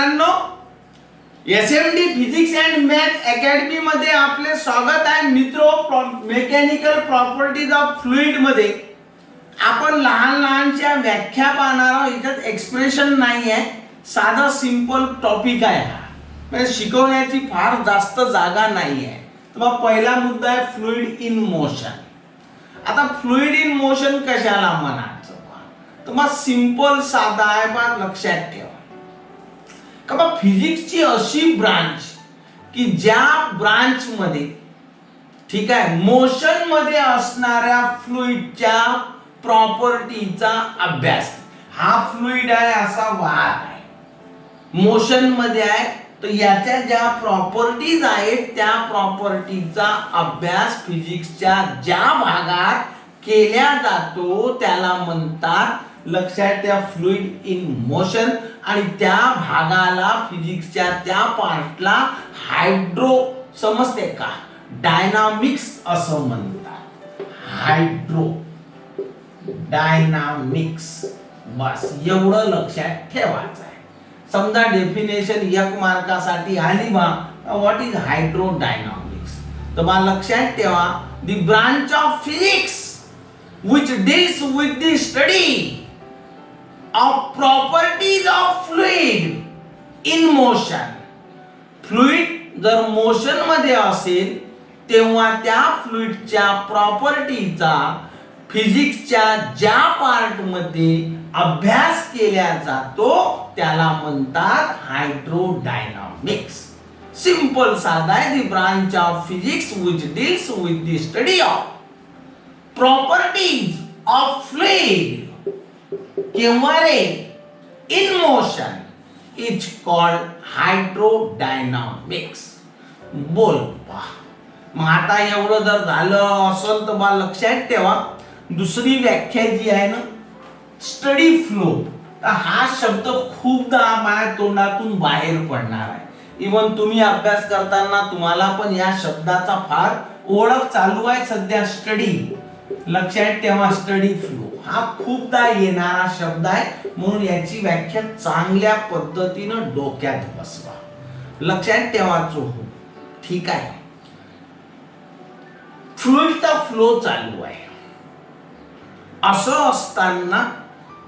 मित्रांनो, SMD physics and math academy मध्ये आपले स्वागत आहे. मित्रो, मेकॅनिकल प्रॉपर्टीज ऑफ फ्लुइड मध्ये आपण लहान लहानच्या व्याख्या पाहणार आहोत. इथं एक्सप्रेशन नाही आहे, साधा सिंपल टॉपिक आहे हा, म्हणजे शिकवण्याची फार जास्त जागा नाही आहे. तर पहिला मुद्दा आहे फ्लुइड इन मोशन. आता फ्लुइड इन मोशन कशाला म्हणायचं, तर मग सिंपल साधा आहे, पण लक्षात ठेवा का बा फिजिक्सची अशी ब्रांच की ज्या ब्रांच मध्ये ठीक आहे मोशन मध्ये असणाऱ्या फ्लुइडच्या प्रॉपर्टीचा अभ्यास. हा फ्लुइड आहे, असा वाहत आहे, मोशन मध्ये आहे, तर याच्या ज्या प्रॉपर्टीज आहेत त्या प्रॉपर्टीचा अभ्यास फिजिक्सच्या ज्या भागात केल्या जातो त्याला म्हणतात, लक्षात ठेवा, फ्लुइड इन मोशन. आणि त्या भागाला फिजिक्सच्या त्या पार्टला हायड्रो, समजते का, डायनामिक्स असं म्हणतात. हायड्रो डायनामिक्स, बस एवढं लक्षात ठेवायचं आहे. समजा डेफिनेशन 1 मार्कासाठी आली बा, व्हॉट इज हायड्रो डायनामिक्स, तर बा लक्षात ठेवा, the branch of physics which deals with the study of properties of fluid in motion. Fluid जर मोशन मध्ये असेल तेव्हा त्या फ्लुइडच्या प्रॉपर्टीचा फिजिक्सच्या ज्या पार्ट मध्ये अभ्यास केला जातो त्याला म्हणतात हायड्रोडायनामिक्स. सिंपल साधा आहे, the branch of physics which deals with the study of properties of fluid किंवा रे in motion is called hydrodynamics. बोल पा, मग आता एवढं जर झालं असेल तर बा लक्षात ठेवा, दुसरी व्याख्या जी आहे ना स्टडी फ्लो, तर हा शब्द खूपदा माझ्या तोंडातून बाहेर पडणार आहे. इवन तुम्ही अभ्यास करताना तुम्हाला पण या शब्दाचा फार ओळख चालू आहे सध्या. स्टडी, लक्षात ठेवा, स्टडी फ्लो हा खूपदा येणारा शब्द आहे, म्हणून याची व्याख्या चांगल्या पद्धतीनं डोक्यात बसवा, लक्षात ठेवायचं हो. ठीक आहे, फ्लुइडचा फ्लो चालू आहे, असं असताना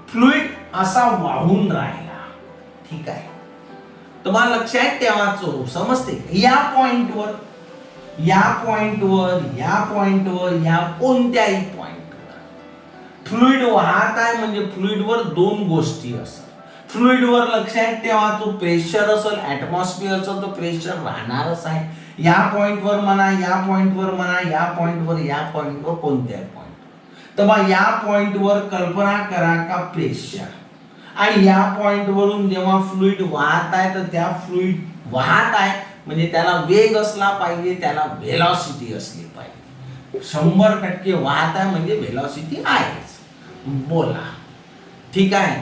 फ्लुइड असा वाहून राहिला. ठीक आहे, तर मला लक्षात ठेवायचं हो, समजते, या पॉइंटवर, या पॉइंटवर, या पॉइंटवर, या कोणत्याही पॉइंटवर फ्लुइड वाहत आहे, म्हणजे फ्लुइडवर दोन गोष्टी असतात. फ्लुइडवर लक्षात ठेवा, तो प्रेशर असेल, ऍटमॉस्फिअर असेल, तो प्रेशर राहणारच आहे. या पॉइंटवर म्हणा, या पॉइंटवर म्हणा, या पॉइंटवर, या पॉइंटवर, कोणत्याही पॉइंटवर, तर मग या पॉइंटवर कल्पना करा का प्रेशर, आणि या पॉइंटवरून जेव्हा फ्लुइड वाहत आहे तर त्या फ्लुइड वाहत आहे म्हणजे त्याला वेग असला पाहिजे, त्याला व्हेलॉसिटी असली पाहिजे. 100% वाहत आहे म्हणजे व्हेलॉसिटी आहेच. बोला, ठीक आहे.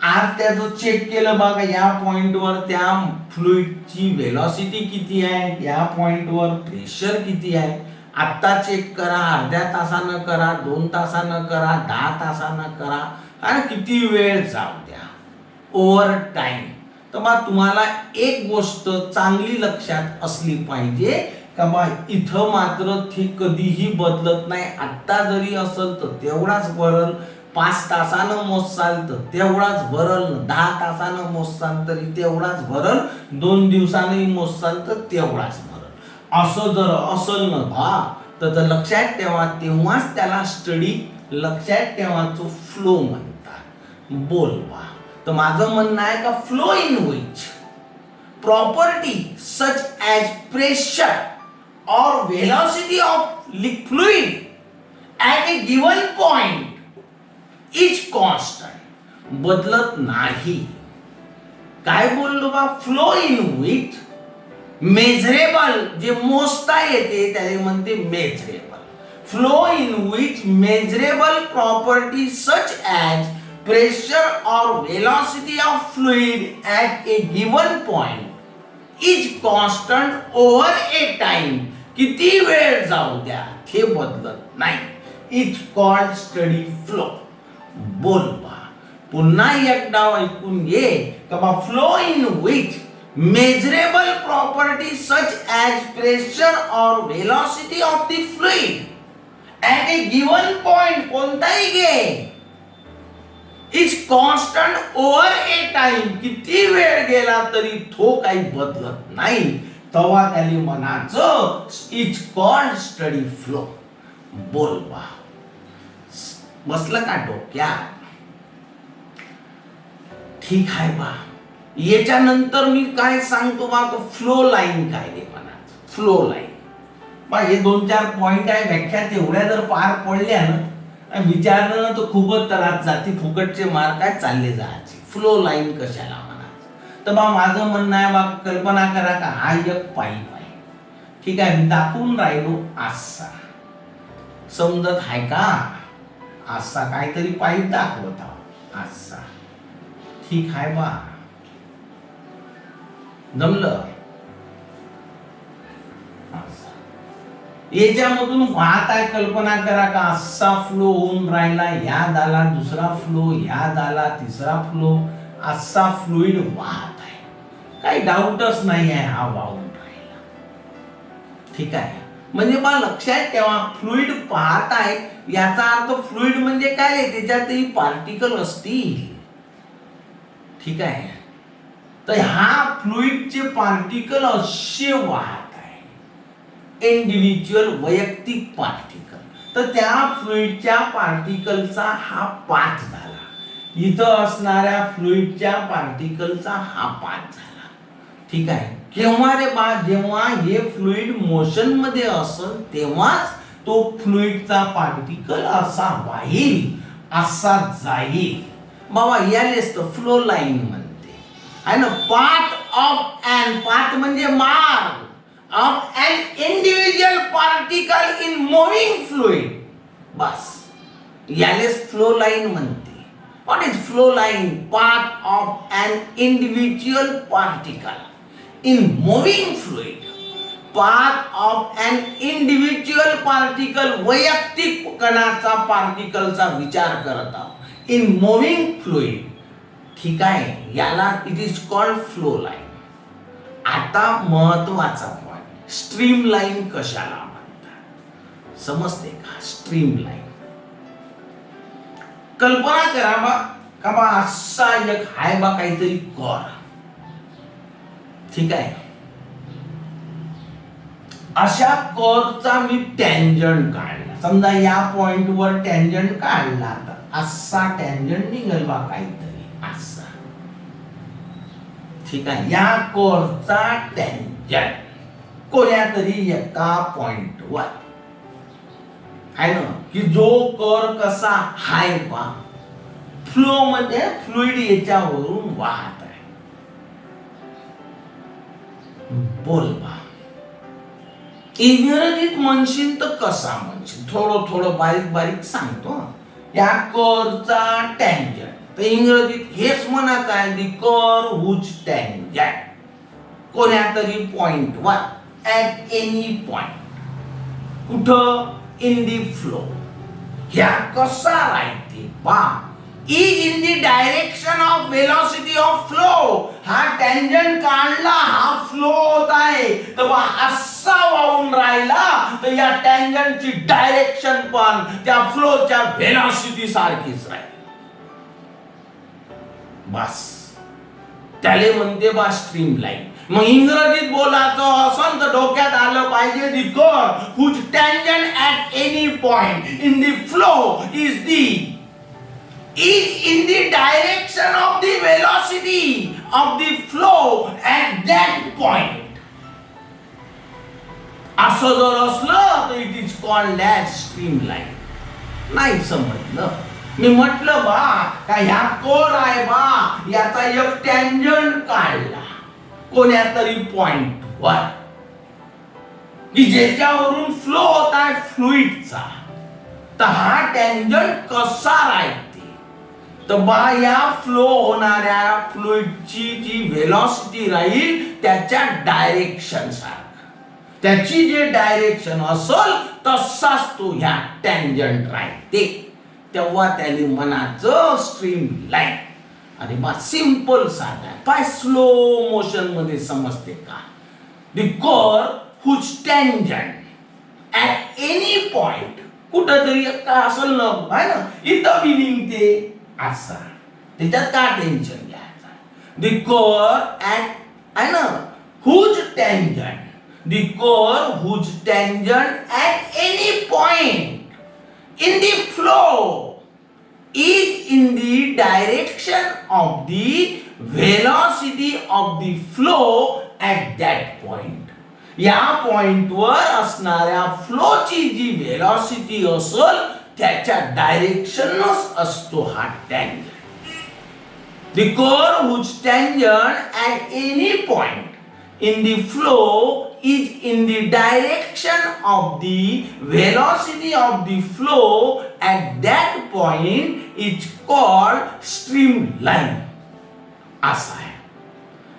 आज त्याचं चेक केलं बघा, या पॉइंटवर त्या फ्लुइडची व्हेलॉसिटी किती आहे, या पॉइंटवर प्रेशर किती आहे. आत्ता चेक करा, अर्ध्या तासानं करा, 2 तासानं करा, 10 तासानं करा, आणि किती वेळ जाऊ द्या, ओव्हर टाइम. तर मग तुम्हाला एक गोष्ट चांगली लक्षात असली पाहिजे का बा इथं मात्र ती कधीही बदलत नाही. आत्ता जरी असेल तर तेवढाच भरल, 5 तासानं मोजसाल तर तेवढाच भरल, 10 तासानं मोजसाल तरी तेवढाच भरल, 2 दिवसांनी मोजसाल तर तेवढाच भरल. असं जर असेल ना भा, तर लक्षात ठेवा, तेव्हाच त्याला स्टडी, लक्षात ठेवायचं, फ्लो म्हणतात. बोलवा, तर माझं म्हणणं आहे का flow in which property such as pressure और velocity of fluid at a given point is constant, बदलत नाही. काय बोललो बा, फ्लो इन विच मेजरेबल, जे मोजता येते त्याला म्हणते measurable. Flow in which measurable property such as pressure or velocity of fluid at a given point is constant over a time. किती वेळ जाऊ द्या हे बदलत नाही. It's called steady flow. बोल बा, पुन्हा एकदा ऐकून घे की बा flow in which measurable property such as pressure और velocity of the fluid at a given point, कोणताही घे, is constant over a time, किती वेळ गेला तरी तो काही बदलत नाही, तेव्हा त्याने म्हणायचं इज कॉल्ड स्टडी फ्लो. बोल बा, बसलं का डोक्यात? ठीक आहे बा. याच्यानंतर मी काय सांगतो बा, तो फ्लो लाईन काय रे म्हणायचं. फ्लो लाईन बा, हे 2-4 पॉइंट आहे, व्याख्या तेवढ्या जर पार पडल्या ना, विचारणं तर खूपच त्रास जाते, फुकटचे मार्क काय चालले जायचे. फ्लो लाईन कशाला म्हणायचं? तर बा माझं म्हणणं आहे बा, कल्पना करा का हा एक पाईप आहे, ठीक आहे, मी दाखवून राहिलो असा, समजत आहे का? असा काहीतरी पाईप दाखवत आहोत असा, ठीक आहे बा, जमलं? याच्यामधून वाहत आहे, कल्पना करा का असा फ्लो होऊन राहिला, ह्यात आला दुसरा फ्लो, ह्यात आला तिसरा फ्लो, असा फ्लुइड वाहत आहे, काही डाऊटच नाही आहे, हा वाहून राहिला. ठीक आहे, म्हणजे मला लक्षात ठेवा, फ्लुइड पाहत आहे याचा अर्थ फ्लुइड म्हणजे काय, त्याच्यातही पार्टिकल असतील. ठीक आहे, तर हा फ्लुइडचे पार्टिकल असे वाहत आहे, इंडिव्हिज्युअल वैयक्तिक पार्टिकल. तर त्या फ्लुइडच्या पार्टिकलचा हा पाथ झाला, इथं असणाऱ्या फ्लुइडच्या पार्टिकलचा हा पाथ झाला. ठीक आहे, केव्हा रे बा, जेव्हा हे फ्लुइड मोशन मध्ये असेल तेव्हाच तो फ्लुइडचा पार्टिकल असा वाहील, असा जाईल. बाबा यालेच तर फ्लो लाईन म्हणते आहे ना. पाथ ऑफ ॲन, पाथ म्हणजे मार्ग of an individual particle in moving fluid, बस यालेच फ्लो लाईन म्हणते. What is flow line? Path of an individual particle in moving fluid. Path of an individual particle, वैयक्तिक कणाचा पार्टिकलचा विचार करत आहोत, इन मूव्हिंग फ्लुइड. ठीक आहे, याला it is called flow line. आता महत्वाचा पॉइंट, स्ट्रीम लाईन कशाला म्हणतात, समजते का? स्ट्रीम लाईन, कल्पना करा बा का बा असा एक हाय बा काहीतरी कर, ठीक आहे, अशा कर्वचा मी टँजंट काढला, समजा या पॉइंटवर टँजंट काढला, तर असा टँजंट निघेल बा काहीतरी असा. ठीक आहे, या कर्वचा टँजंट कोण्या तरी एका पॉइंटवर आहे ना, की जो कर्व कसा हाय बा, फ्लो मध्ये फ्लुइड याच्यावरून वाहत आहे. बोल बा, इंग्रजीत म्हणशील तर कसा म्हणशील, थोडं थोडं बारीक बारीक सांगतो. या कर्वचा टँजंट, तर इंग्रजीत हेच म्हणत आहे, दी कर्व हुज टँजंट, कोण्या तरी पॉइंटवर, ॲट एनी पॉइंट, कुठं, इन दी फ्लो. ह्या कसा राहते बा, is in the direction of velocity of flow. हा टँजंट काढला, हा फ्लो होत आहे, तर बा असा वाहून राहिला, तर या टँजंटची डायरेक्शन पण त्या फ्लोच्या वेलोसिटी सारखीच राहील. बस त्याले म्हणते बा स्ट्रीम लाईन. मग इंग्रजीत बोलायचं असं तर डोक्यात आलं पाहिजे, the curve whose tangent at any point in the flow is in the direction of the velocity of the flow at that point. असं जर असलं तर it is called as stream line. नाही समजलं, मी म्हटलं बा का ह्या कर्व आहे बा, याचा एक टँजंट काढला कोण्या तरी पॉइंट वर, की ज्याच्यावरून फ्लो होत आहे फ्लुइडचा, तर हा टँजंट कसा राहते, तर बा या फ्लो होणाऱ्या फ्लुइडची जी वेलोसिटी राहील त्याच्या डायरेक्शन सारखा, त्याची जे डायरेक्शन असेल तसाच तो ह्या टँजंट राहते. तेव्हा त्याने म्हणायचं स्ट्रीम लाईन. अरे बा सिंपल साधा आहे. पाय स्लो मोशन मध्ये समजते का? The curve whose tangent at any point कुठंतरी का असेल ना आहे ना इथं बी निघते असा, त्याच्यात का टेन्शन घ्यायचं. द कर्व ॲट आहे ना whose tangent, the curve whose tangent at any point in the flow is in the direction of the velocity of the flow at that point. या पॉइंटवर असणाऱ्या फ्लोची जी वेलॉसिटी असेल त्याच्या डायरेक्शनच असतो हा tangent. The curve whose tangent at any point in the flow is in the direction of the velocity of the flow at that point is called streamline. असा आहे.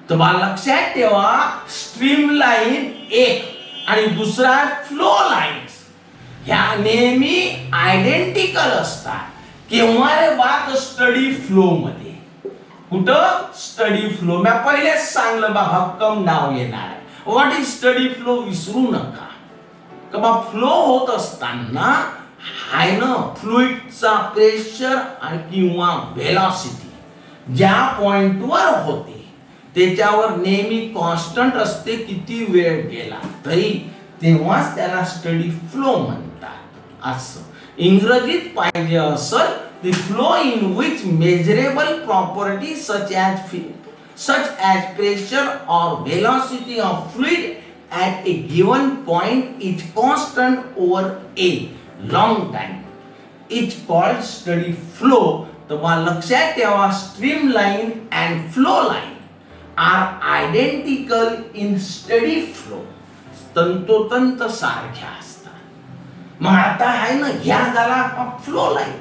तुम्हाला लक्षात ठेवा स्ट्रीमलाईन एक आणि दुसरा फ्लो लाईन्स ह्या नेहमी आयडेंटिकल असतात. केव्हा रे बात स्टडी फ्लो मध्ये. कुठं स्टडी फ्लो मी पहिलेच सांगलं बा भक्कम नाव येणार आहे. व्हॉट इज स्टडी फ्लो विसरू नका. का बा फ्लो होत असताना आहे ना फ्लुइडचा प्रेशर आणि किंवा वेलॉसिटी ज्या पॉइंटवर होते त्याच्यावर नेहमी कॉन्स्टंट असते. किती वेळ गेला तरी तेव्हाच त्याला स्टडी फ्लो म्हणतात. असं इंग्रजीत पाहिजे असं the flow in which measurable properties such as pressure or velocity of fluid at a given point is constant over a long time is called steady flow. तुम्हाला लक्षात ठेवा streamline and flow line are identical in steady flow. तंतोतंत सारख्या असतात. मग आता आहे ना ह्या झाला फ्लो लाईन,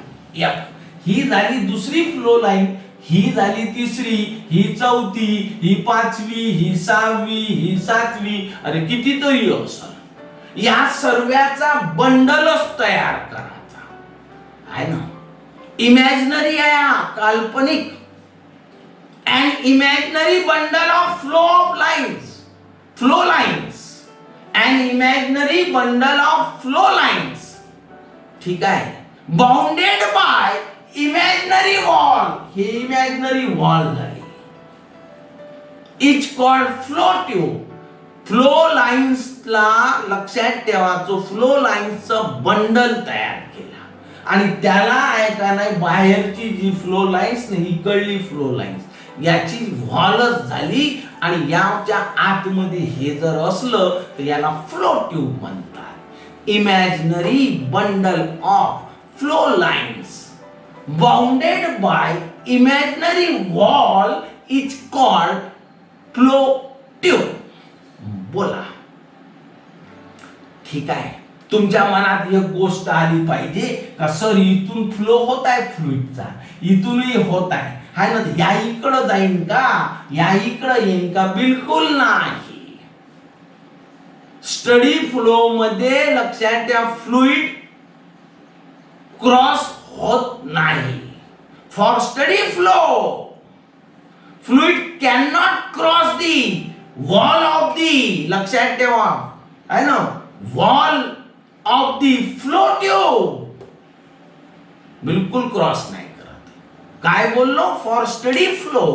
ही झाली दुसरी फ्लो लाईन, ही झाली तिसरी, ही चौथी, ही पाचवी, ही सहावी, ही सातवी. अरे कितीतरी असेल. या सर्वांचा बंडलच तयार करायचा आहे ना. इमॅजिनरी आहे काल्पनिक. an imaginary bundle of flow lines an imaginary bundle of flow lines. ठीक आहे. bounded by imaginary wall. हे imaginary wall झाली. is called flow tube. Flow lines ला लक्षात ठेवायचं फ्लो लाईन्सचं बंडल तयार केला आणि त्याला ऐका नाही बाहेरची जी फ्लो लाईन्स नाही इकडली फ्लो लाईन्स याची व्हॉलच झाली आणि याच्या आतमध्ये हे जर असलं तर याला फ्लो ट्यूब म्हणतात. Imaginary bundle of flow lines bounded by imaginary wall is called flow tube. बोला. ठीक आहे. तुमच्या मनात एक गोष्ट आली पाहिजे का सर इथून फ्लो होत आहे फ्लुइडचा, इथूनही होत आहे हाय ना, या इकडं जाईन का, या इकडं येईन का? बिलकुल नाही. स्टडी फ्लो मध्ये लक्षात ठेवा फ्लुइड क्रॉस होत नाही. For steady flow fluid can not cross the wall of the, लक्षात ठेवा आहे ना, wall of the flow tube. बिलकुल क्रॉस नाही करत. काय बोललो? For steady flow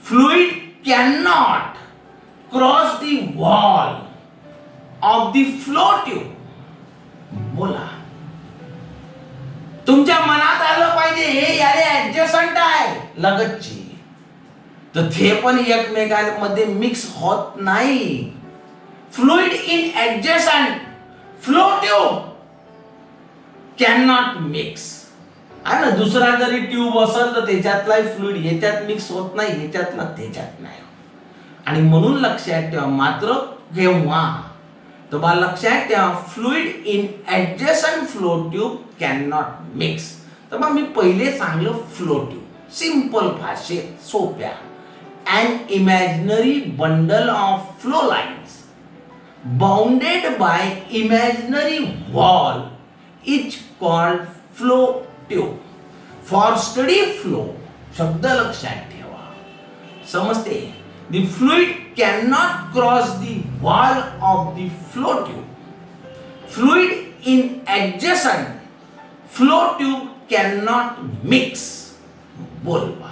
fluid can not cross the wall of the flow tube. बोला. तुमच्या मनात आलं पाहिजे हे यारे ऍडजस्टंट आहे लगतची, तर ते पण एकमेकांमध्ये मिक्स होत नाही. Fluid in adjacent flow tube can not mix. आहे ना, दुसरा जरी ट्यूब असेल तर त्याच्यातला फ्लुइड याच्यात मिक्स होत नाही, याच्यातला त्याच्यात नाही. आणि म्हणून लक्षात ठेवा मात्र केव्हा तुम्हाला लक्षात ठेवा fluid in adjacent flow tube can not mix. तर मग मी पहिले सांगलं फ्लो ट्यूब सिंपल भाषेत सोप्या. an imaginary bundle of flow lines bounded by imaginary wall is called flow tube. For steady flow शब्द लक्षात ठेवा. समजते. The fluid can not cross the wall of the flow tube. Fluid in adjacent flow tube can not mix. बोल बा.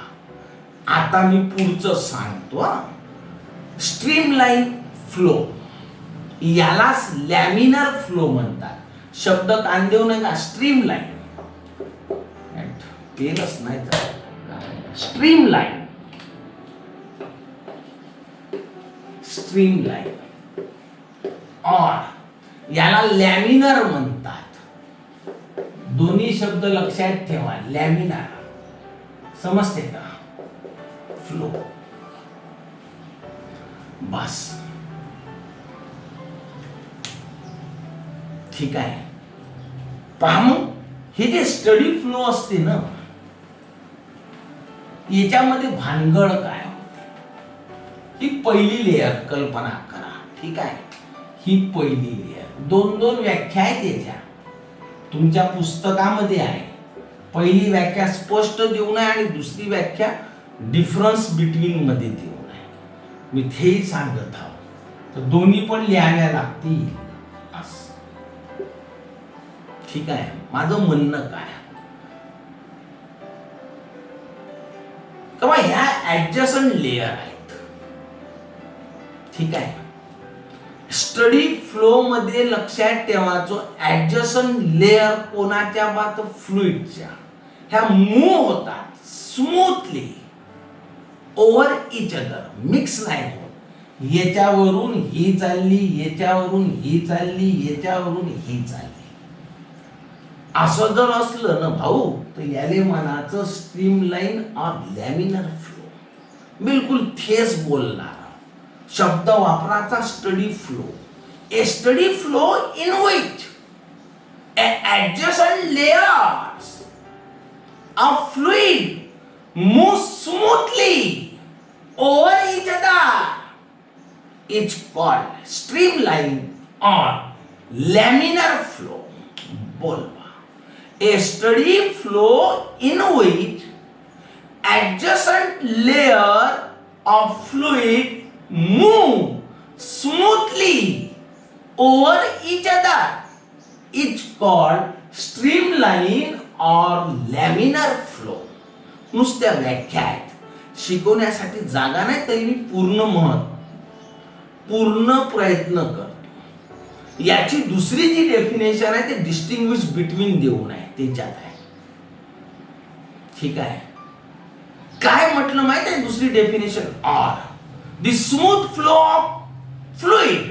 आता मी पुढचं सांगतो. Streamline flow यालाच लॅमिनर फ्लो म्हणतात. शब्द कान देऊ नका. स्ट्रीमलाईन केलंच नाही तर स्ट्रीमलाईन. स्ट्रीमलाईन और याला लॅमिनर म्हणतात. दोन्ही शब्द लक्षात ठेवा. लॅमिनर. समजते का. फ्लो. बस ठीक आहे. पहा मग हे जे स्टडी फ्लो असते ना याच्यामध्ये भानगड काय होते. ही पहिली लेयर कल्पना करा. ठीक आहे. ही पहिली लेयर. दोन दोन व्याख्या आहेत याच्या. तुमच्या पुस्तकामध्ये आहे. पहिली व्याख्या स्पष्ट देऊन आहे आणि दुसरी व्याख्या डिफरन्स बिटवीन मध्ये देऊन आहे. मी तेही सांगत आहो. तर दोन्ही पण लिहाव्या लागतील. ठीक आहे. माझं म्हणणं काय किंवा ह्या ऍडजसंट लेयर आहेत. ठीक आहे. स्टडी फ्लो मध्ये लक्षात ठेवायचं ऍडजसंट लेयर कोणाच्या बात फ्लुइडच्या. ह्या मूव्ह होतात smoothly over each other. Mix नाही होत. याच्यावरून ही चालली, याच्यावरून ही चालली, याच्यावरून ही चालली. असं जर असलं ना भाऊ तर याले म्हणायचं स्ट्रीमलाईन और लॅमिनर फ्लो. बिलकुल थेस बोलणार शब्द वापराचा. Steady flow. A steady flow in which adjacent layers of fluid move smoothly over each other is called streamline और लॅमिनर फ्लो. बोल. A steady flow in which adjacent layer of fluid move smoothly over each other is called streamline or laminar flow. नुसत्या व्याख्या आहेत. शिकवण्यासाठी जागा नाही तरी मी पूर्ण प्रयत्न करतो. याची दुसरी जी डेफिनेशन आहे ते डिस्टिंग्विश बिटवीन देऊन आहे. त्याच्यात आहे. ठीक आहे. काय म्हटलं माहित आहे दुसरी definition. Or the smooth flow of fluid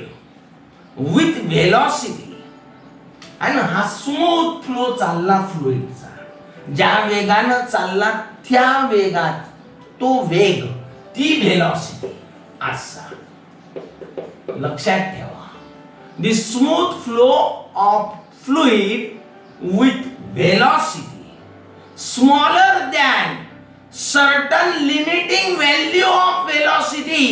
with velocity. आहे ना. हा स्मूथ फ्लो चालला फ्लुइडचा. ज्या वेगानं चालला त्या वेगात तो वेग ती व्हेलॉसिटी. असा लक्षात ठेवा. The smooth flow of fluid with velocity smaller than certain limiting value of velocity.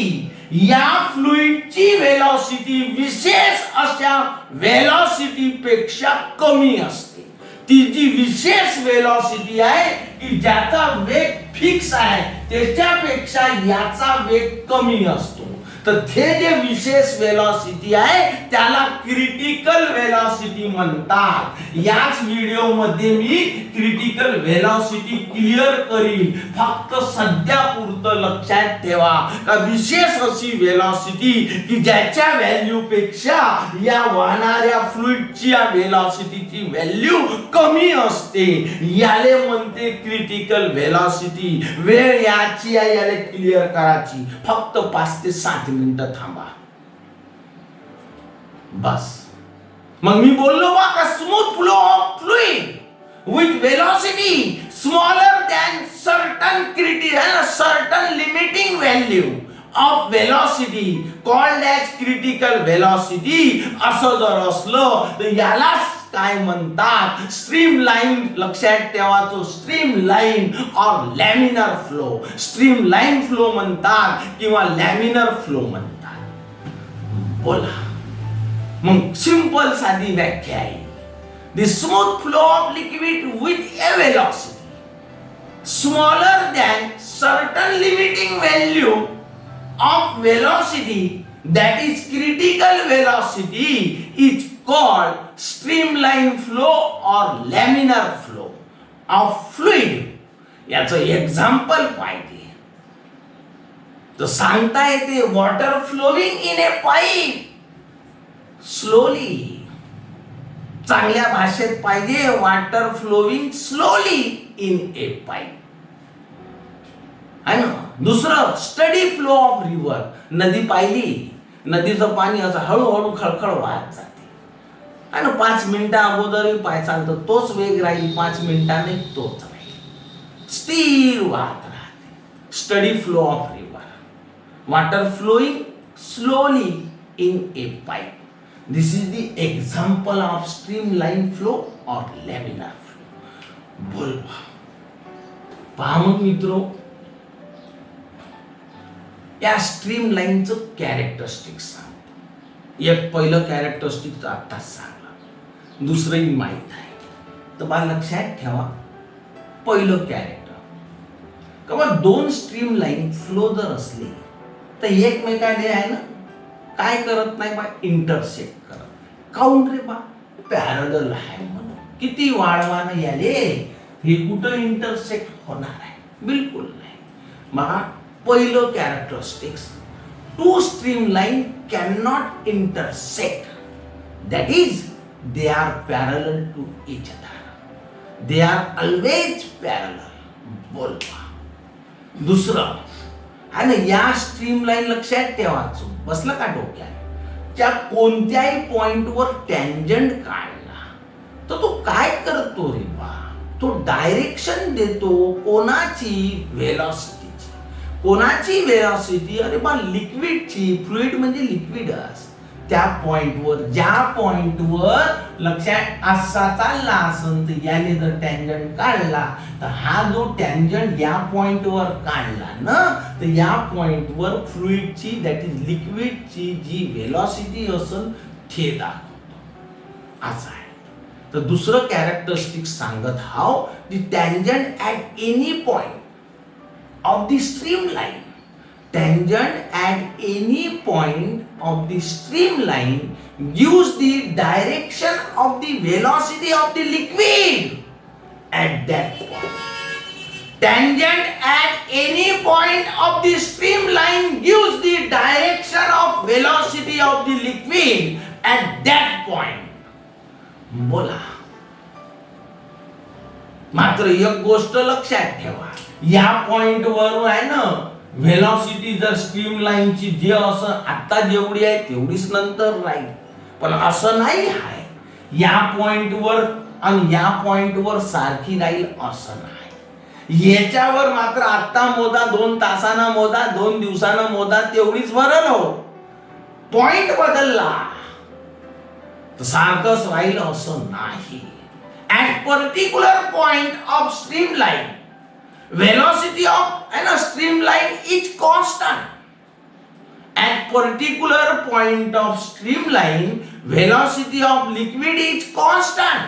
या फ्लुइडची व्हेलॉसिटी विशेष अशा व्हेलॉसिटी पेक्षा कमी असते. ती जी विशेष व्हेलॉसिटी आहे की ज्याचा वेग फिक्स आहे त्याच्यापेक्षा याचा वेग कमी असतो. तर ते जे विशेष व्हेलॉसिटी आहे त्याला क्रिटिकल व्हेलॉसिटी म्हणतात. याच व्हिडिओ मध्ये मी क्रिटिकल व्हेलॉसिटी क्लिअर करील. फक्त सध्या पुरतं लक्षात ठेवा का विशेष अशी व्हेलॉसिटी की ज्याच्या व्हॅल्यू पेक्षा या वाहणाऱ्या फ्लुइडची या व्हेलॉसिटीची व्हॅल्यू कमी असते याले म्हणते क्रिटिकल व्हेलॉसिटी. वेळ याची याले क्लिअर करायची. फक्त 5 ते 7 मिनिटं थांबा. बस. मग मी बोललो बा का smooth flow of fluid with velocity smaller than certain limiting value of velocity called as critical velocity. असं जर असलं तर यालाच काय म्हणतात स्ट्रीमलाईन. लक्षात ठेवायचं स्ट्रीमलाईन और लॅमिनर फ्लो. स्ट्रीमलाईन फ्लो म्हणतात किंवा लॅमिनर फ्लो म्हणतात. बोला. मग सिंपल साधी व्याख्या आहे. the smooth flow of liquid with a velocity smaller than certain limiting value of velocity, that is critical velocity, is called streamline flow or laminar flow of fluid. याचं example पाहिजे तर सांगता येते water flowing in a pipe slowly. चांगल्या भाषेत पाहिजे water flowing slowly in a pipe. आहे ना. दुसरं स्टडी फ्लो ऑफ रिव्हर. नदी पाहिली, नदीचं पाणी असं हळूहळू खळखळ वाहत जाते. आहे ना. 5 मिनिटा अगोदरही पाय चालतो तोच वेग राहील, 5 मिनिटांनी तोच राहील, स्थिर वाहत राहते. Steady flow of river. Water flowing slowly in a pipe. This is the example of streamline flow or laminar flow. बोल पहा मग मित्रो, या स्ट्रीम लाईनचं कॅरेक्टरिस्टिक सांगतो. एक पहिलं कॅरेक्टरिस्टिक आत्ताच सांगलं, दुसरंही माहीत आहे. तर मला लक्षात ठेवा, पहिलं कॅरेक्टर किंवा 2 स्ट्रीम लाईन फ्लो जर असले तर एकमेकांना आहे ना काय करत नाही बा, इंटरसेक्ट करत. काऊन रे बा, पॅरलल आहे म्हणून. किती वाढवानं याले हे कुठं इंटरसेक्ट होणार आहे? बिलकुल नाही. मग पहिलं characteristics, 2 streamline cannot intersect, that is they are parallel to each other, they are always parallel. बोलवा. दुसरं आहे ना, या स्ट्रीमलाईन लक्षात ठेवायचं, बसलं का डोक्यात? त्या कोणत्याही पॉइंटवर टँजंट काढला तर तो काय करतो रे बा, तो डायरेक्शन देतो कोणाची? व्हेलॉसिटी. कोणाची व्हेलॉसिटी? अरे बा लिक्विडची. फ्लुइड म्हणजे लिक्विडच. त्या पॉइंटवर, ज्या पॉइंटवर लक्षात असा चालला असेल तर याने जर टँजंट काढला तर हा जो टँजंट या पॉइंटवर काढला ना, तर या पॉइंटवर फ्लुइडची, दॅट इज लिक्विडची जी व्हेलॉसिटी असेल ते दाखवतो. असं आहे. तर दुसरं कॅरेक्टरिस्टिक सांगत हाव, the tangent at any point of the streamline, tangent at any point of the streamline gives the direction of the velocity of the liquid at that point. Tangent at any point of the streamline gives the direction of velocity of the liquid at that point. बोला. मात्र एक गोष्ट लक्षात ठेवा, या point वर आहे ना व्हेलॉसिटी जर स्ट्रीम लाईनची जे असं आता जेवढी आहे तेवढीच नंतर राहील, पण असं नाही आहे. या पॉइंट वर आणि या पॉइंट वर सारखी राहील असं नाही. याच्यावर मात्र आता मोदा, 2 तासांना मोदा, 2 दिवसांना मोदा, तेवढीच भरल हो. पॉइंट बदलला तर सारखंच राहील असं नाही. At particular point of streamline, velocity of streamline is constant. At particular point of streamline, velocity of liquid is constant.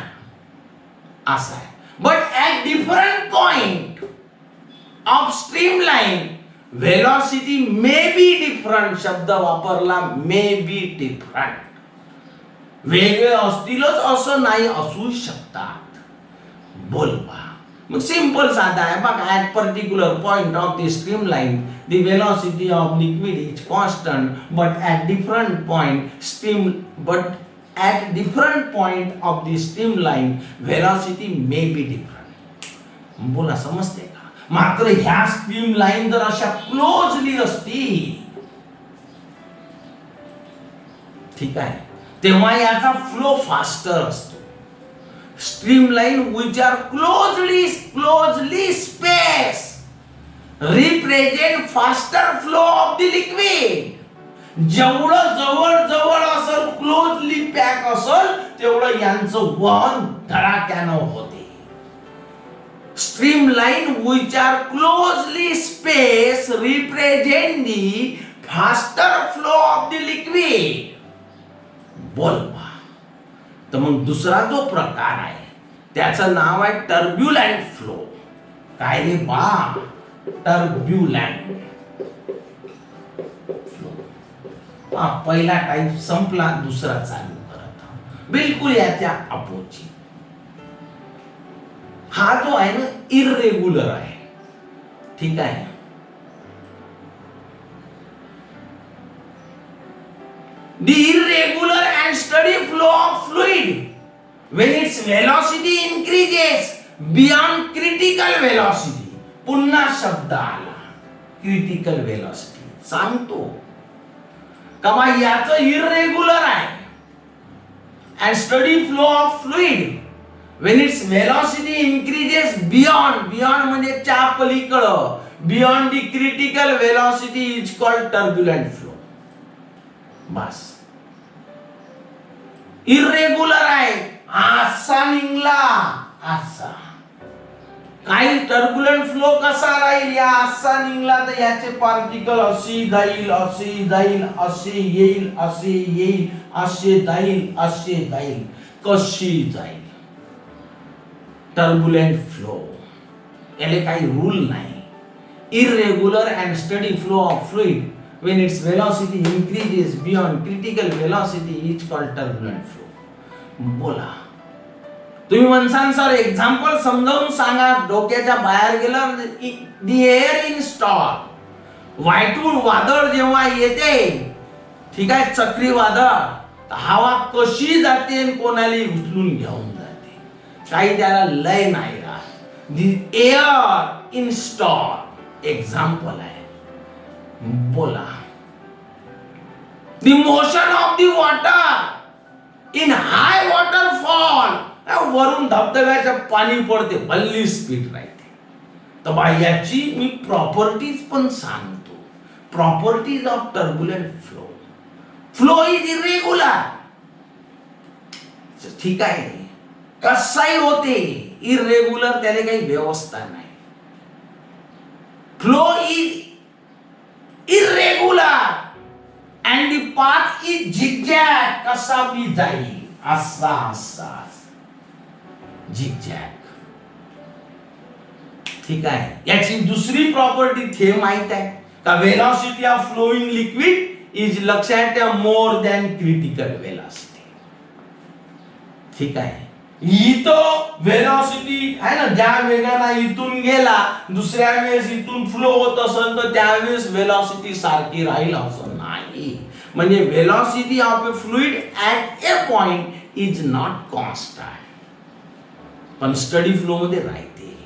असं आहे. But at different point of streamline, velocity may be different. शब्द वापरला may be different. वेगळे असतीलच असं नाही, असू शकतात. बोलवा. मग सिंपल साधा आहे बघा. At particular point of the streamline the velocity of liquid is constant, but at different point of the streamline velocity may be different. बोला, समजते का? मात्र ह्या स्ट्रीमलाइन जर अशा क्लोजली असती, ठीक आहे, तेव्हा याचा फ्लो फास्टर असतो. Streamline which are closely spaced represent faster flow of the liquid. जेवढं जवळ जवळ असेल, क्लोजली पॅक असेल, तेवढं यांचं वहन धडाक्यानं होते. Streamline which are closely spaced represent the faster flow of the liquid. बोलवा. तर मग दुसरा जो प्रकार आहे त्याचं नाव आहे टर्ब्युलंट फ्लो. काय रे बा, टर्ब्युलंट फ्लो. पहिला टाइप संपला, दुसरा चालू करत आहोत. बिलकुल याच्या अपोजिट. हा जो आहे ना इरेग्युलर आहे, ठीक आहे. The irregular and steady flow of fluid when its velocity increases beyond critical velocity. पुन्हा शब्द आला, critical velocity. सांगतो का बा याचं irregular आहे and steady flow of fluid when its velocity increases beyond म्हणजे च्या पलीकडं, beyond the critical velocity is called turbulent flow. Bus. Irregular आहे, असा निघला असा. काही टर्ब्युलंट फ्लो कसा राहील, या असा निघला तर याचे पार्टिकल अशी जाईल, असे जाईल, असे येईल, असे येईल, असे जाईल, असे जाईल, कशी जाईल. टर्ब्युलंट फ्लो याले काही रूल नाही. Irregular and study flow of fluid when its velocity increases beyond critical velocity is called turbulent flow. बोला. तुम्ही म्हणसान सर एक्झाम्पल समजावून सांगा, डोक्याच्या बाहेर गेलं. the air in storm, वायटूळ वादळ जेव्हा येते, ठीक आहे, चक्रीवादळ, हवा कशी जाते आणि कोणाला उचलून घेऊन जाते, काही त्याला लय नाही राहत. the air in storm example आहे. बोला. The motion of the water in high waterfall, वरून धबधब्याचं पाणी पडते, भल्ली स्पीड राहते. तर बा याची मी प्रॉपर्टीज पण सांगतो. Properties of turbulent flow. Flow is irregular, ठीक आहे, कसाही होते, इरेग्युलर, त्याला काही व्यवस्था नाही. Flow is irregular and the path is zigzag, कसा भी जाईल, असा असा zigzag, ठीक आहे. याची दुसरी प्रॉपर्टी थे माहित आहे का, velocity of flowing liquid is, लक्षात ठेवा, मोर दॅन क्रिटिकल वेलॉसिटी, ठीक आहे. इथं वेलॉसिटी आहे ना, ज्या वेगाने इथून गेला दुसऱ्या वेळेस इथून फ्लो होत असेल तर त्यावेळेस वेलॉसिटी सारखी राहील असं नाही. म्हणजे velocity of a fluid at A point is not constant, पण स्टडी फ्लो मध्ये राहते.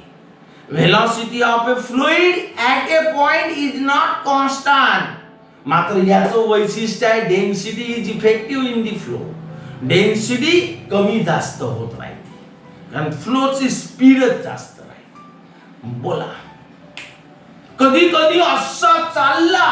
Velocity of a fluid at A point is not constant. मात्र याचं वैशिष्ट्य आहे, density is effective in the flow. Density कमी जास्त होत राहते, कारण फ्लोची स्पीडच जास्त राहते. बोला. कधी कधी असा चालला,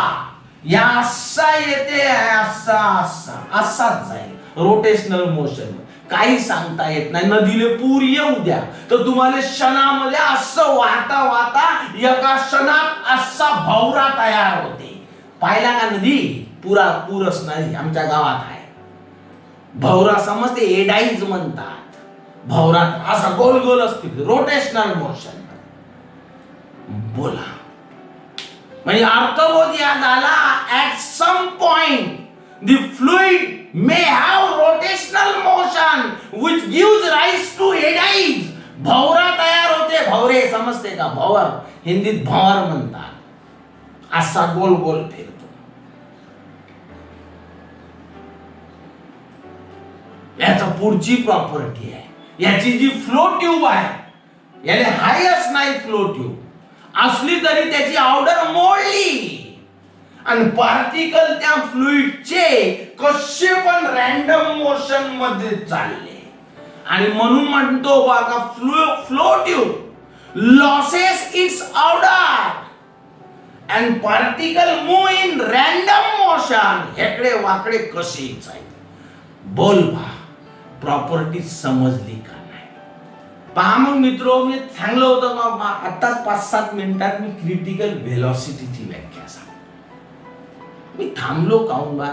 या असा येते, असा असा असाच जाईल, रोटेशनल मोशन. काही सांगता येत नाही. नदीले पूर येऊ द्या तर तुम्हाला क्षणामध्ये असं वाहता वाहता एका क्षणात असा भवरा तयार होते. पाहिला का नदी? पूरच नाही, आमच्या गावात आहे. भवरा समजते, एडाईज म्हणतात. भवरात असा गोल गोल असते, रोटेशनल मोशन. बोला. म्हणजे अर्थबोध या झाला, at some point the fluid may have rotational motion which gives rise to eddies. भवरा तयार होते, भवरे समजते का? भवर हिंदीत भवर म्हणतात. असा गोल गोल फिरतो. याचा पुढची प्रॉपर्टी आहे, याची जी फ्लो ट्यूब आहे, याने हायस्ट नाही फ्लो ट्यूब असली तरी त्याची ऑर्डर मोडली आणि पार्टिकल त्या फ्लुइडचे कसे पण रॅन्डम मोशन मध्ये चालले. आणि म्हणून म्हणतो बघा, flow tube loses its order and particle move in random motion. हेकडे वाकडे कसे जाईल. बोल बा, प्रॉपर्टी समजली का नाही? पहा मग मित्रो, मी सांगलं होतं का आताच 5-7 मिनिटात मी क्रिटिकल व्हेलॉसिटीची व्याख्या सांग. मी थांबलो काऊन बा?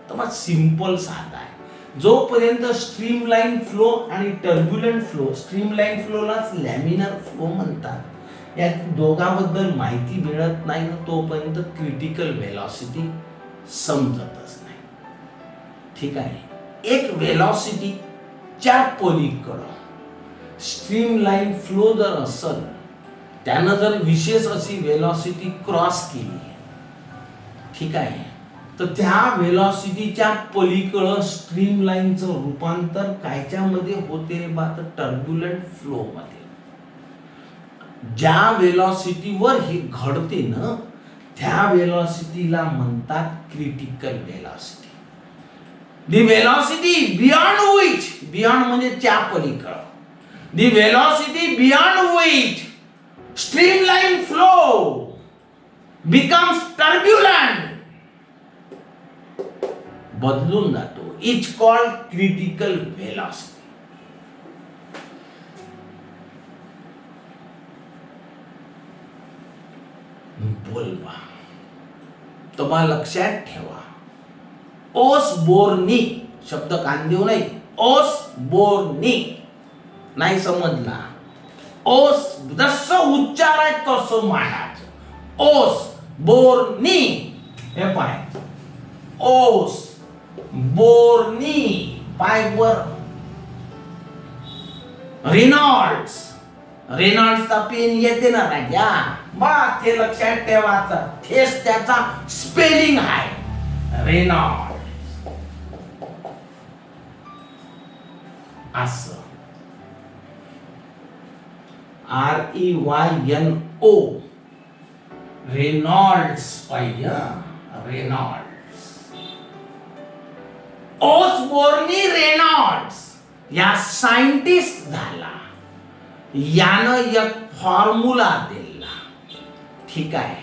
तर मग सिंपल साधा आहे. जोपर्यंत स्ट्रीमलाईन फ्लो आणि टर्ब्युलंट फ्लो, स्ट्रीमलाईन फ्लोलाच लॅमिनार फ्लो म्हणतात, या दोघांबद्दल माहिती मिळत नाही ना तोपर्यंत क्रिटिकल व्हेलॉसिटी समजतच नाही. ठीक आहे. एक व्हेलॉसिटीच्या पलीकडं स्ट्रीमलाईन फ्लो जर असेल, त्यानं जर विशेष अशी व्हेलॉसिटी क्रॉस केली, ठीक आहे, तर त्या व्हेलॉसिटीच्या पलीकडं स्ट्रीमलाईनचं रूपांतर कायच्यामध्ये होते रे बा, तर टर्ब्युलंट फ्लो मध्ये. ज्या व्हेलॉसिटीवर हे घडते ना त्या व्हेलॉसिटीला म्हणतात critical velocity. The velocity beyond which, beyond म्हणजे त्या पलीकडं, the velocity beyond which streamline flow becomes turbulent, बदलून जातो, इज कॉल्ड क्रिटिकल व्हेलॉसिटी. बोलवा तुम्हाला लक्षात ठेवा, ओसबोर्नी शब्द कान देऊ नाही, ओसबोर्नी नाही समजला, ओस जसं उच्चार आहे तसं मांडायचं, ओसबोर्नी. हे पाय, ओस बोर्नी, पाय वर. रेनॉल्ड्स, रेनॉल्ड्सचा पेन येते ना राजा, बस ते लक्षात ठेवायचं, तेच त्याचा स्पेलिंग आहे रेनॉल्ड्स. असं REYNO, रेनॉल्ड्स पाहिजे, रेनॉल्ड्स. ओसबोर्नी रेनॉल्ड्स या सायंटिस्ट झाला, यानं एक फॉर्म्युला दिला. ठीक आहे.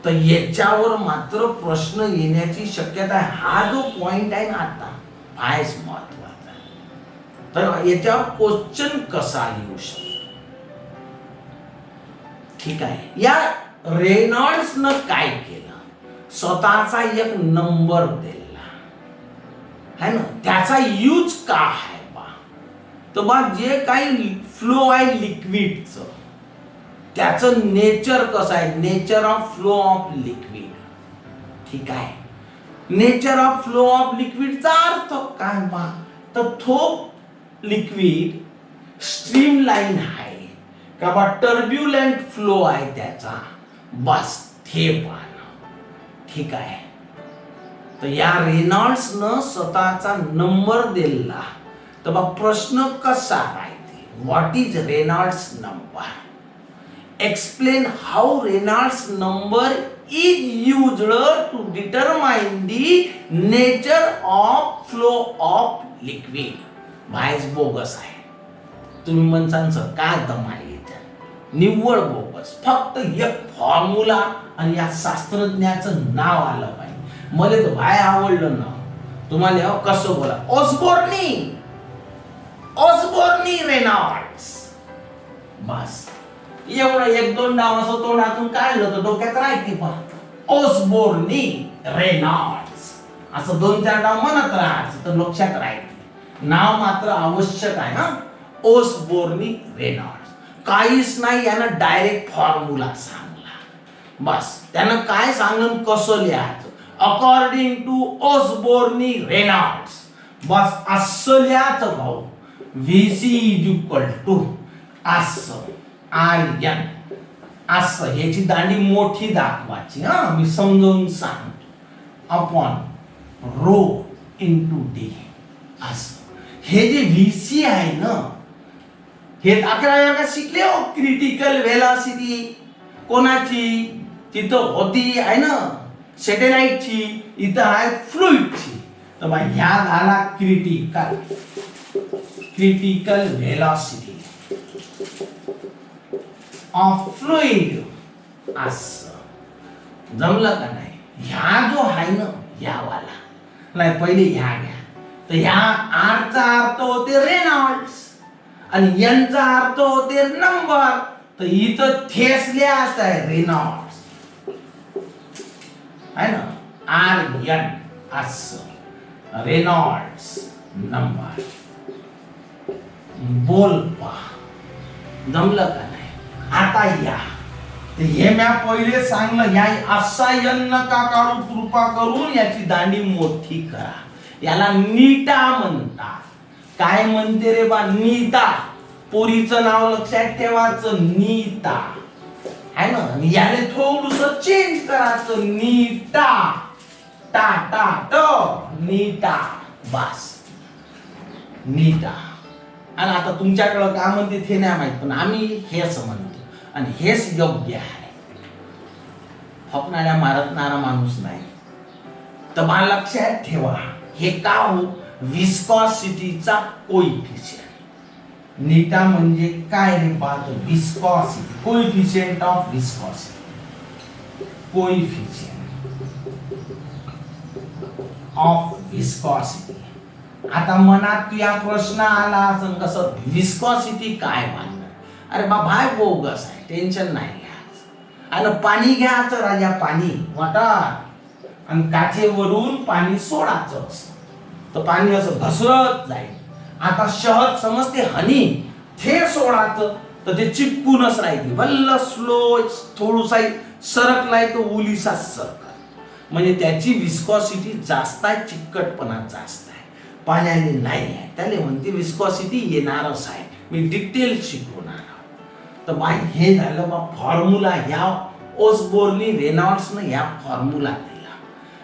तर याच्यावर मात्र प्रश्न येण्याची शक्यता आहे. हा जो पॉइंट आहे ना आता फायच महत्वाचा आहे. तर याच्यावर क्वेश्चन कसा येऊ शकतो. ठीक आहे. या रेनॉल्ड्सनं काय केलं, स्वतःचा एक नंबर दिला है ना, त्याचा यूज का आहे बा, तर बा जे काही फ्लो आहे लिक्विडचं त्याचं नेचर कसं आहे, nature of flow of liquid. ठीक आहे. नेचर ऑफ फ्लो ऑफ लिक्विडचा अर्थ काय बा, तर तो लिक्विड स्ट्रीमलाईन आहे का बा टर्ब्युलंट फ्लो आहे त्याचा, बस ते पाहणं. ठीक आहे. तर या रेनॉल्ड्सनं स्वतःचा नंबर दिला, तर बा प्रश्न कसा राहते, what is Reynolds number, explain how Reynolds number is used to determine the nature of flow of liquid. व्हायच बोगस आहे. तुम्ही म्हणसान सर काय दमाई, निव्वळ बोगस. फक्त एक फॉर्म्युला आणि या शास्त्रज्ञाचं नाव आलं पाहिजे. मला तर भाय आवडलं ना. तुम्हाला कसं बोला, ओसबोर्नी, ओसबोर्नी रेनॉल्ड्स, बस एवढं एक दोन नाव असं तोंडातून काढलं तर डोक्यात राहते. पण ओसबोर्नी रेनॉल्ड्स असं दोन चार नाव म्हणत राहायचं तर लक्षात राहते. नाव मात्र आवश्यक आहे ना, ओसबोर्नी रेनॉल्ड्स. काहीच नाही, यानं डायरेक्ट फॉर्म्युला सांगला. बस त्यानं काय सांगून कसं लिहायचं, अकॉर्डिंग टू ओसबोर्नी रेनॉल्ड्स, बस असं लिहायचं भाऊ. VC इज इक्वल टू असं RN, असं याची दांडी मोठी दाखवायची. हा मी समजावून सांगतो, अपॉन रो इंटू डी. असं हे जे VC आहे ना, हे 11वी वर्गात शिकले हो. क्रिटिकल व्हेलॉसिटी कोणाची, तिथं होती आहे ना सॅटेलाइटची, इथं आहे फ्लुइडची. तर मग ह्या झाला critical, critical velocity of fluid. असं जमलं का नाही. ह्या जो आहे ना ह्यावाला नाही, पहिले ह्या घ्या. तर ह्या R चा अर्थ होते रेनॉल्ड्स आणि N चा अर्थ होते नंबर. तर इथं थेस लिहायचं आहे रेनॉल्ड्स आहे ना, RN. असं रेनॉल्ड्स नंबर. बोल पा जमलं का नाही. आता या हे म्या पहिले सांगलं या असा यन नका काढू कृपा करून याची दांडी मोठी करा. याला नीटा म्हणतात. काय म्हणते रे बा नीता. पोरीचं नाव लक्षात ठेवायचं नीता आहे ना. याने थोडस चेंज करायचं नीटा टा टा ट नीटा बस नीटा. आणि आता तुमच्याकडे काय म्हणते ते नाही माहित पण आम्ही हेच म्हणतो आणि हेच योग्य आहे. हकणाऱ्या मारतणारा माणूस नाही. तर मला लक्षात ठेवा हे का हो विस्कॉसिटीचा कोइफिशियंट. नीटा म्हणजे काय रे बात viscosity coefficient of viscosity coefficient of viscosity. आता मनात या प्रश्न आला असं कसं विस्कॉसिटी काय मानणार. अरे बा भाय बोगस आहे टेन्शन नाही घ्यायचं. आणि पाणी घ्यायचं राजा पाणी वॉटर आणि काचेवरून पाणी सोडायचं असतं तर पाणी असं घसरत जाईल. आता शहद समजते हनी ते सोडायचं तर ते चिपकूनच राहते बल्ल स्लो थोडूसा सरकलाय तो उलीसा सरकत. म्हणजे त्याची विस्कॉसिटी जास्त आहे चिकटपणा जास्त आहे. पाण्याने नाही आहे त्याला म्हणते विस्कॉसिटी येणारच आहे. मी डिटेल शिकवणार आहोत. तर बा हे झालं बा फॉर्म्युला ह्या ओसबोर्नी रेनॉल्ड्सनं ह्या फॉर्म्युला दिला.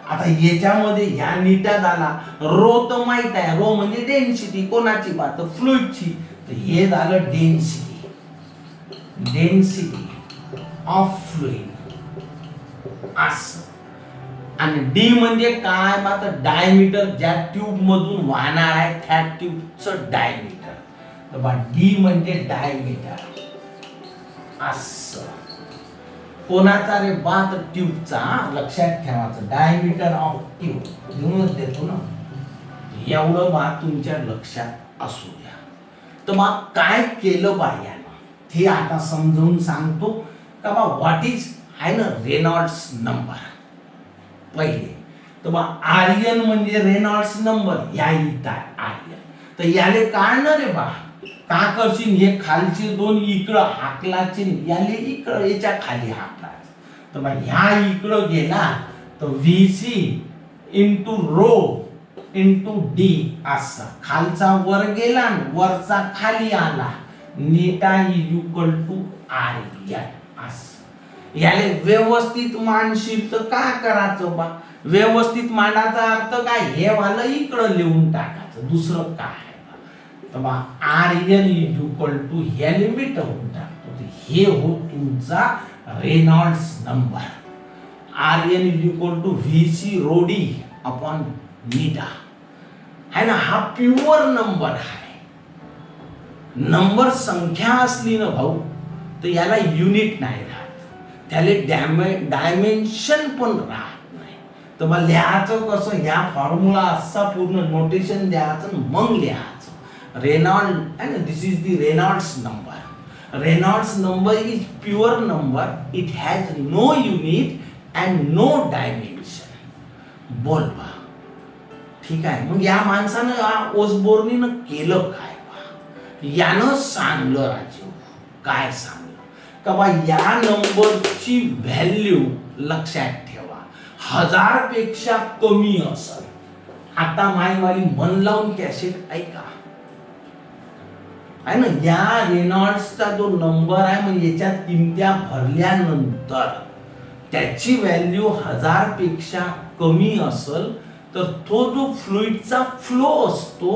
आता याच्यामध्ये ह्या नीटा झाला. रो तर माहित आहे रो म्हणजे डेन्सिटी कोणाची बात फ्लुइडची. तर हे झालं डेन्सिटी डेन्सिटी ऑफ फ्लुइड असं. आणि डी म्हणजे काय बात डायमीटर ज्या ट्यूब मधून वाहणार आहे त्या ट्यूबचं डायमीटर. तर बा डी म्हणजे डायमीटर असं. कोणाचा रे बात ट्यूबचा लक्षात ठेवायचं डायमीटर ऑफ ट्यूब लिहूनच देतो ना. एवढं बा तुमच्या लक्षात असू द्या. तर मग काय केलं बा यानं ते आता समजावून सांगतो का बा व्हॉट इज आहे ना रेनॉल्ड्स नंबर. पहिले तर बा आर्यन म्हणजे रेनॉल्ड्स नंबर या येतात आर्यन. तर याले काढणार रे बा का करशील हे खालचे दोन इकडं हाकलाचे याले इकडं याच्या खाली हाकलाच. तर मग ह्या इकडं गेला तर VC into rho into D असा. खालचा वर गेला वरचा खाली आला. नीटा इज इक्वल टू आर्यन असं. याले व्यवस्थित मांडशील तर काय करायचं बा व्यवस्थित मांडायचा अर्थ काय हे वाला इकडं लिहून टाकायचं दुसरं काय. तर बा आर्यन इज इक्वल टू ह्याने मिटवून टाकतो. हे हो तुमचा रेनॉल्ड्स नंबर. आर्यन is equal to VC rho D upon नीटा है ना. हा प्युअर नंबर आहे. नंबर संख्या असली ना भाऊ तर याला युनिट नाही राहत. त्याला डायमेन्शन पण राहत नाही. तर मग लिहायचं कसं ह्या फॉर्म्युला असा पूर्ण नोटेशन द्यायचं मग लिहायचं. रेनॉल्ड है ना this is the Reynolds number. Reynolds number is pure number. It has no unit and no dimension. बोल बा ठीक आहे. मग या माणसानं ओसबोर्नीनं केलं काय बा यानं सांगलं राजीव काय सांगलं का बा या नंबरची व्हॅल्यू लक्षात ठेवा 1000 पेक्षा कमी असेल. आता माईवाली मन लावून कॅसेट ऐका आहे ना. या रेनॉल्ड्सचा जो नंबर आहे म्हणजे याच्यात किमत्या भरल्यानंतर त्याची व्हॅल्यू 1000 पेक्षा कमी असेल तर तो जो फ्लुइडचा फ्लो असतो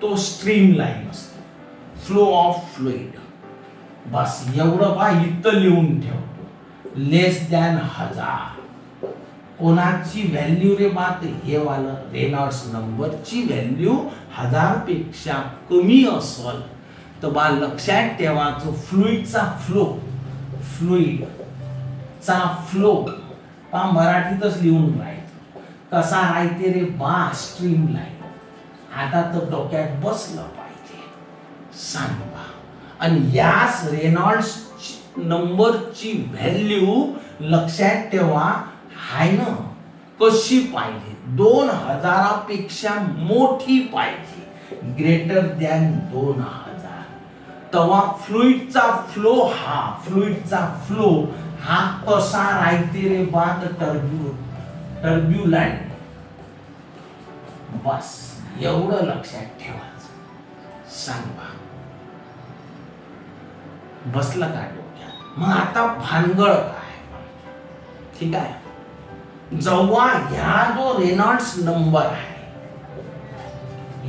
तो स्ट्रीमलाईन असतो. फ्लो ऑफ फ्लुइड बस एवढं बा इथं लिहून ठेवतो. लेस दॅन 1000 कोणाची व्हॅल्यू रे बात हे वाला रेनॉल्ड्स नंबरची व्हॅल्यू 1000 पेक्षा कमी असेल तर बा लक्षात ठेवायचं फ्लुइडचा फ्लो पा मराठीतच लिहून राहायचं कसा राहते रे बा स्ट्रीम लाईन. आता तर डोक्यात बसलं पाहिजे सांग बा. आणि याच रेनॉल्ड्स नंबरची व्हॅल्यू लक्षात ठेवा हाय ना कशी पाहिजे 2000 पेक्षा मोठी पाहिजे. ग्रेटर दॅन 2000 तेव्हा फ्लुइडचा फ्लो हा कसा राहते रे बात टर्ब्युलंट. बस एवढं लक्षात ठेवायचं. सांगा बसलं का डोक्यात? मग आता भानगड काय? ठीक आहे. जेव्हा ह्या जो रेनॉल्ड्स नंबर आहे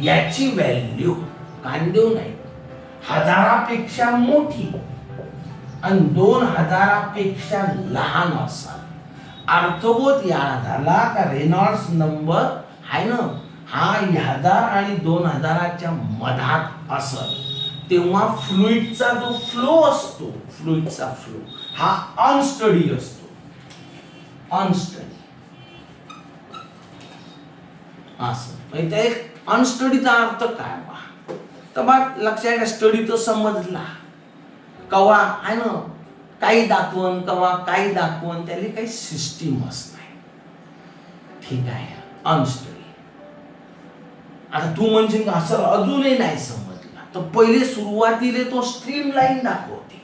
याची व्हॅल्यू कांदेव नाही हजारापेक्षा मोठी आणि 2000पेक्षा लहान असाल, अर्थबोध या झाला का रेनॉल्ड्स नंबर आहे ना हा 1000 आणि 2000च्या मधात असेल, तेव्हा फ्लुइडचा जो फ्लो असतो, फ्लुइडचा फ्लो हा अनस्टडी असतो. अनस्टडी असं एक अनस्टडीचा अर्थ काय बा? तर बा लक्षात घ्या, स्टडी तो समजला कवा आहे ना काही दाखवून कवा काही दाखवून त्याला काही सिस्टीमच नाही. ठीक आहे. अनस्टडी. आता तू म्हणशील असं अजूनही नाही समजला, तर पहिले सुरुवातीला तो स्ट्रीम लाईन दाखवते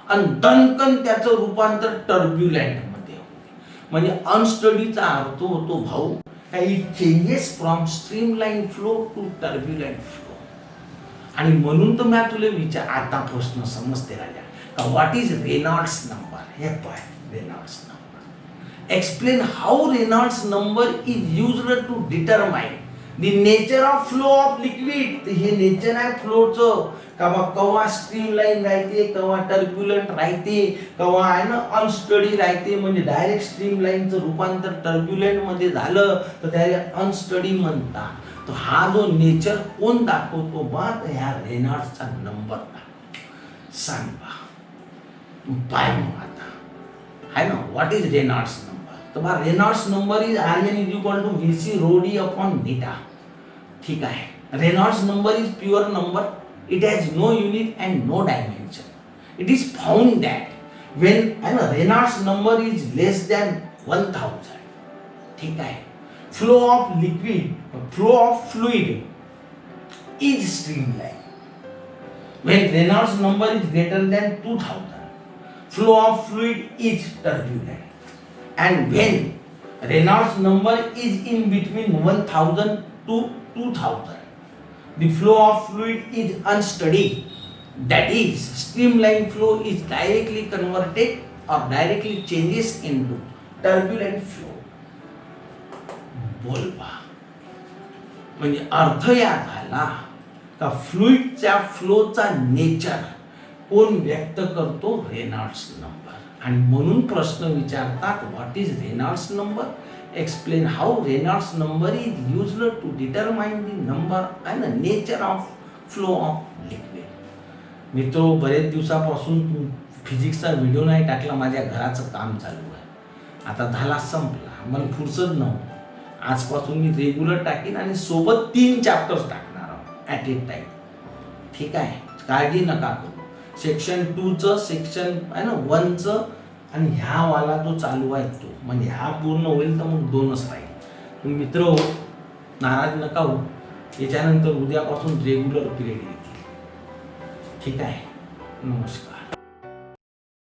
आणि दणकन त्याचं रूपांतर टर्ब्युलंट मध्ये होते. म्हणजे अनस्टडीचा अर्थ होतो भाऊ it changes from streamline flow to turbulent flow. आणि म्हणून तर मी तुला विचार आता प्रश्न समजते राजा का व्हॉट इज रेनॉल्ड्स नंबर. हे पाय Reynolds number. Explain how Reynolds number is used to determine the nature of flow of liquid. हे नेचर आहे फ्लोचं का बा कवा स्ट्रीमलाईन राहते, कवा टर्ब्युलंट राहते, कवा आहे ना अनस्टडी राहते. म्हणजे डायरेक्ट स्ट्रीमलाईनचं रूपांतर टर्ब्युलंट मध्ये झालं तर त्याला अनस्टडी म्हणतात. तर हा जो नेचर कोण दाखवतो बा, तर ह्या रेनॉल्ड्सचा नंबर दाखवतो. सांग बा पाय मग आता आहे ना व्हॉट इज रेनॉल्ड्स नंबर. तर बा Reynolds number is RN is equal to VC rho d upon beta. ठीक आहे. Reynolds number is pure number. It has no unit and no dimension. It is found that when Reynolds number is less than 1000, ठीक है, flow of fluid is streamline. When Reynolds number is greater than 2000, flow of fluid is turbulent. And when Reynolds number is in between 1000 to 2000, the flow of fluid is unsteady. That is, streamline flow is directly converted or directly changes into turbulent flow. बोलबा म्हणजे अर्थ या झाला का फ्लुइडच्या फ्लोचा nature कोण व्यक्त करतो? Reynolds number. आणि म्हणून प्रश्न विचारतात what is Reynolds number. Explain how Reynolds number is used to determine the number and the nature of flow of liquid. मित्रो, बरेच दिवसापासून फिजिक्सचा व्हिडिओ नाही टाकला. माझ्या घराचं काम चालू आहे. आता झाला संपला, मला फुरसत नव्हती. आजपासून मी रेग्युलर टाकीन आणि सोबत 3 चॅप्टर्स टाकणार आहोत ॲट ए टाइम. ठीक आहे. काळजी नका करू. सेक्शन 2चं सेक्शन आहे ना 1चं आणि ह्या वाला जो चालू आहे तो म्हणजे हा पूर्ण होईल तर मग 2च राहील. तुम्ही मित्र हो, नाराज नका हो. याच्यानंतर उद्यापासून रेग्युलर पिरियड येतील. ठीक आहे. नमस्कार.